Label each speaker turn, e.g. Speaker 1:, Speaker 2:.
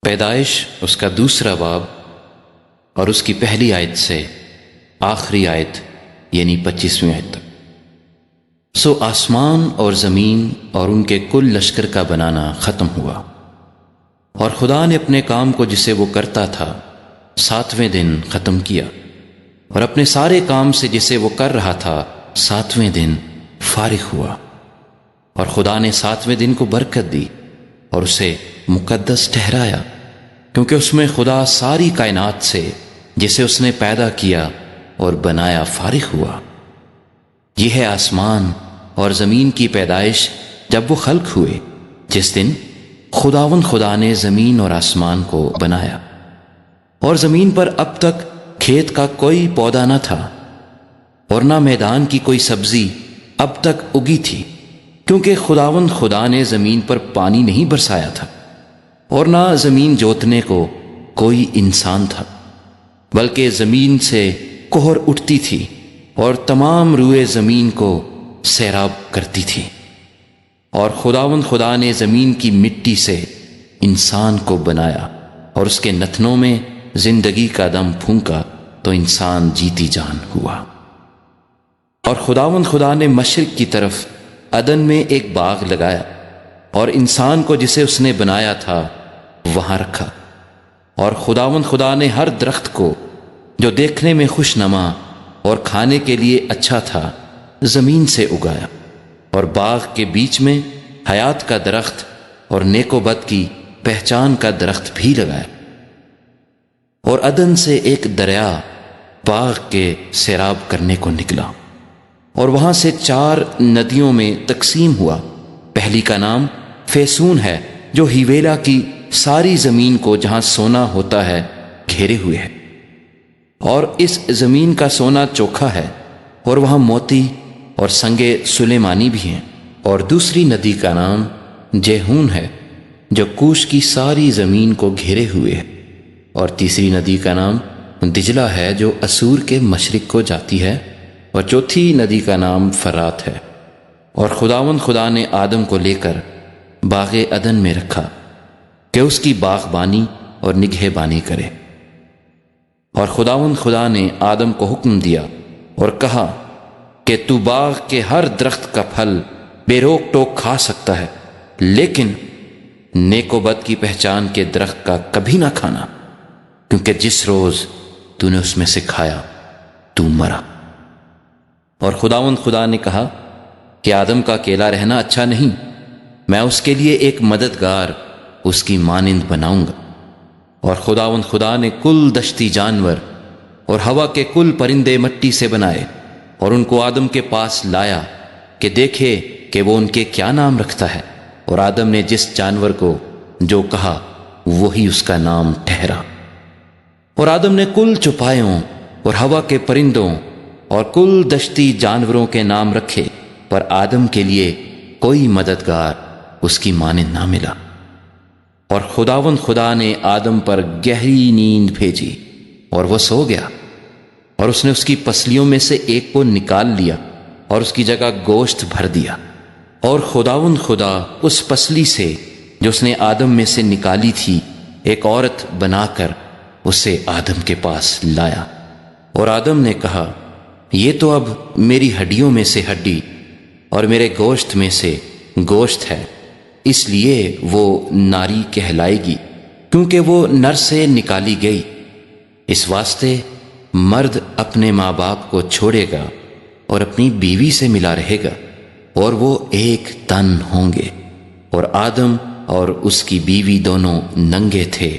Speaker 1: پیدائش اس کا دوسرا باب اور اس کی پہلی آیت سے آخری آیت یعنی 25ویں آیت تک۔ سو آسمان اور زمین اور ان کے کل لشکر کا بنانا ختم ہوا، اور خدا نے اپنے کام کو جسے وہ کرتا تھا 7ویں دن ختم کیا، اور اپنے سارے کام سے جسے وہ کر رہا تھا 7ویں دن فارغ ہوا۔ اور خدا نے 7ویں دن کو برکت دی اور اسے مقدس ٹھہرایا، کیونکہ اس میں خدا ساری کائنات سے جسے اس نے پیدا کیا اور بنایا فارغ ہوا۔ یہ ہے آسمان اور زمین کی پیدائش جب وہ خلق ہوئے، جس دن خدا نے زمین اور آسمان کو بنایا۔ اور زمین پر اب تک کھیت کا کوئی پودا نہ تھا، اور نہ میدان کی کوئی سبزی اب تک اگی تھی، کیونکہ خدا نے زمین پر پانی نہیں برسایا تھا، اور نہ زمین جوتنے کو کوئی انسان تھا، بلکہ زمین سے کہر اٹھتی تھی اور تمام روئے زمین کو سیراب کرتی تھی۔ اور خدا نے زمین کی مٹی سے انسان کو بنایا اور اس کے نتنوں میں زندگی کا دم پھونکا تو انسان جیتی جان ہوا۔ اور خدا نے مشرق کی طرف عدن میں ایک باغ لگایا، اور انسان کو جسے اس نے بنایا تھا وہاں رکھا۔ اور خدا نے ہر درخت کو جو دیکھنے میں خوش نما اور کھانے کے لیے اچھا تھا زمین سے اگایا، اور باغ کے بیچ میں حیات کا درخت اور نیک و بد کی پہچان کا درخت بھی لگایا۔ اور عدن سے ایک دریا باغ کے سیراب کرنے کو نکلا، اور وہاں سے 4 ندیوں میں تقسیم ہوا۔ پہلی کا نام فیسون ہے، جو ہیویلا کی ساری زمین کو جہاں سونا ہوتا ہے گھیرے ہوئے ہے، اور اس زمین کا سونا چوکھا ہے، اور وہاں موتی اور سنگے سلیمانی بھی ہیں۔ اور دوسری ندی کا نام جیہون ہے، جو کوش کی ساری زمین کو گھیرے ہوئے ہے۔ اور تیسری ندی کا نام دجلہ ہے، جو اسور کے مشرق کو جاتی ہے۔ اور چوتھی ندی کا نام فرات ہے۔ اور خدا نے آدم کو لے کر باغ عدن میں رکھا کہ اس کی باغبانی اور نگہبانی کرے۔ اور خدا نے آدم کو حکم دیا اور کہا کہ تو باغ کے ہر درخت کا پھل بے روک ٹوک کھا سکتا ہے، لیکن نیک و بد کی پہچان کے درخت کا کبھی نہ کھانا، کیونکہ جس روز تو نے اس میں سے کھایا تو مرا۔ اور خدا نے کہا کہ آدم کا اکیلا رہنا اچھا نہیں، میں اس کے لیے ایک مددگار اس کی مانند بناؤں گا۔ اور خدا نے کل دشتی جانور اور ہوا کے کل پرندے مٹی سے بنائے، اور ان کو آدم کے پاس لایا کہ دیکھے کہ وہ ان کے کیا نام رکھتا ہے۔ اور آدم نے جس جانور کو جو کہا وہی اس کا نام ٹھہرا۔ اور آدم نے کل چوپایوں اور ہوا کے پرندوں اور کل دشتی جانوروں کے نام رکھے، پر آدم کے لیے کوئی مددگار اس کی مانند نہ ملا۔ اور خدا نے آدم پر گہری نیند بھیجی اور وہ سو گیا، اور اس نے اس کی پسلیوں میں سے ایک کو نکال لیا اور اس کی جگہ گوشت بھر دیا۔ اور خدا اس پسلی سے جو اس نے آدم میں سے نکالی تھی ایک عورت بنا کر اسے آدم کے پاس لایا۔ اور آدم نے کہا، یہ تو اب میری ہڈیوں میں سے ہڈی اور میرے گوشت میں سے گوشت ہے، اس لیے وہ ناری کہلائے گی، کیونکہ وہ نر سے نکالی گئی۔ اس واسطے مرد اپنے ماں باپ کو چھوڑے گا اور اپنی بیوی سے ملا رہے گا، اور وہ ایک تن ہوں گے۔ اور آدم اور اس کی بیوی دونوں ننگے تھے،